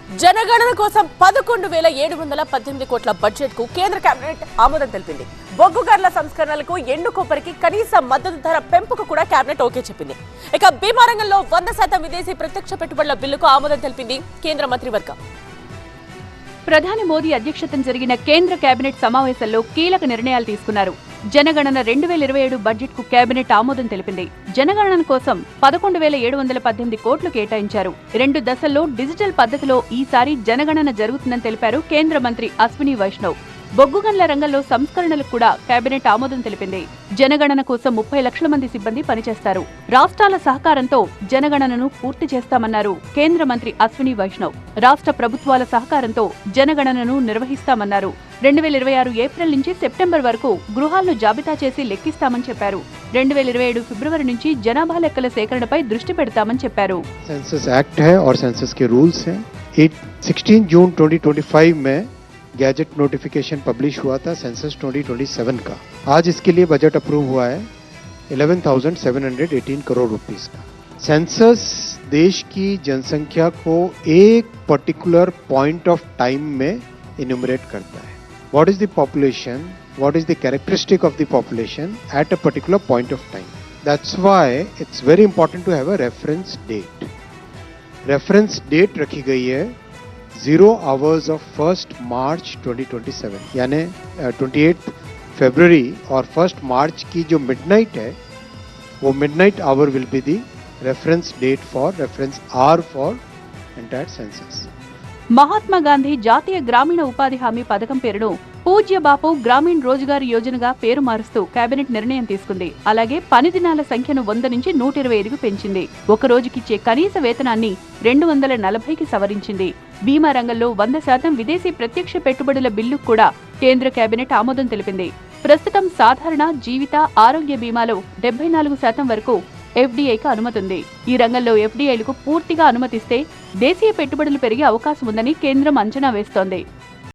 జనగణన కోసం 11,718 కోట్ల బడ్జెట్ కు కేంద్ర కేబినెట్ ఆమోదం తెలిపింది. బొగ్గుగర్ల సంస్కరణలకు, ఎండు కొబ్బరికి కనీస మద్దతు ధర పెంపుకు కూడా కేబినెట్ ఓకే చెప్పింది. ఇక బీమా రంగంలో 100% విదేశీ ప్రత్యక్ష పెట్టుబడుల బిల్లుకు ఆమోదం తెలిపింది కేంద్ర మంత్రివర్గం. ప్రధాని మోదీ అధ్యక్షతన జరిగిన కేంద్ర కేబినెట్ సమావేశంలో కీలక నిర్ణయాలు తీసుకున్నారు. జనగణన 2027 బడ్జెట్ కు కేబినెట్ ఆమోదం తెలిపింది. జనగణన కోసం 11,718 కోట్లు కేటాయించారు. 2 దశల్లో డిజిటల్ పద్ధతిలో ఈసారి జనగణన జరుగుతుందని తెలిపారు కేంద్ర మంత్రి అశ్విని వైష్ణవ్. బొగ్గు గనుల రంగంలో సంస్కరణలకు కూడా కేబినెట్ ఆమోదం తెలిపింది. జనగణన కోసం 30 లక్షల మంది సిబ్బంది పనిచేస్తారు. రాష్ట్రాల సహకారంతో జనగణనను పూర్తి చేస్తామన్నారు కేంద్ర మంత్రి అశ్విని వైష్ణవ్. రాష్ట్ర ప్రభుత్వాల సహకారంతో జనగణనను నిర్వహిస్తామన్నారు. 2026 ఏప్రిల్ నుంచి సెప్టెంబర్ వరకు గృహాలను జాబితా చేసి లెక్కిస్తామని చెప్పారు. 2027 ఫిబ్రవరి నుంచి జనాభా లెక్కల సేకరణపై దృష్టి పెడతామని చెప్పారు. सेंसस एक्ट है और सेंसस के रूल्स हैं. 16 जून 2025 में गैजेट नोटिफिकेशन पब्लिश हुआ था सेंसस 2027 का. आज इसके लिए बजट अप्रूव हुआ है 11,718 करोड़ रुपीस का. सेंसस देश की जनसंख्या को एक पर्टिकुलर पॉइंट ऑफ टाइम में इन्यूमरेट करता है. What is the population? What is the characteristic of the population at a particular point of time? That's why it's very important to have a reference date. Reference date रखी गई है 0 hours of 1st March 2027 यानी 28 February और 1st March की जो midnight है वो midnight hour will be the reference date for reference hour for entire census. Mahatma Gandhi జాతీయ గ్రామీణ ఉపాధి హామీ పథకం పేరును పూజ్య బాపు గ్రామీణ రోజ్గార్ యోజనగా పేరు మారుస్తూ కేబినెట్ నిర్ణయం తీసుకుంది. అలాగే పని దినాల సంఖ్యను 100 నుంచి 125కు పెంచింది. ఒక రోజుకిచ్చే కనీస వేతనాన్ని 240కి సవరించింది. బీమా రంగంలో 100% విదేశీ ప్రత్యక్ష పెట్టుబడుల బిల్లుకు కూడా కేంద్ర కేబినెట్ ఆమోదం తెలిపింది. ప్రస్తుతం సాధారణ, జీవిత, ఆరోగ్య బీమాలో 74% వరకు ఎఫ్డీఐకి అనుమతి ఉంది. ఈ రంగంలో ఎఫ్డీఐలకు పూర్తిగా అనుమతిస్తే దేశీయ పెట్టుబడులు పెరిగే అవకాశం ఉందని కేంద్రం అంచనా వేస్తోంది.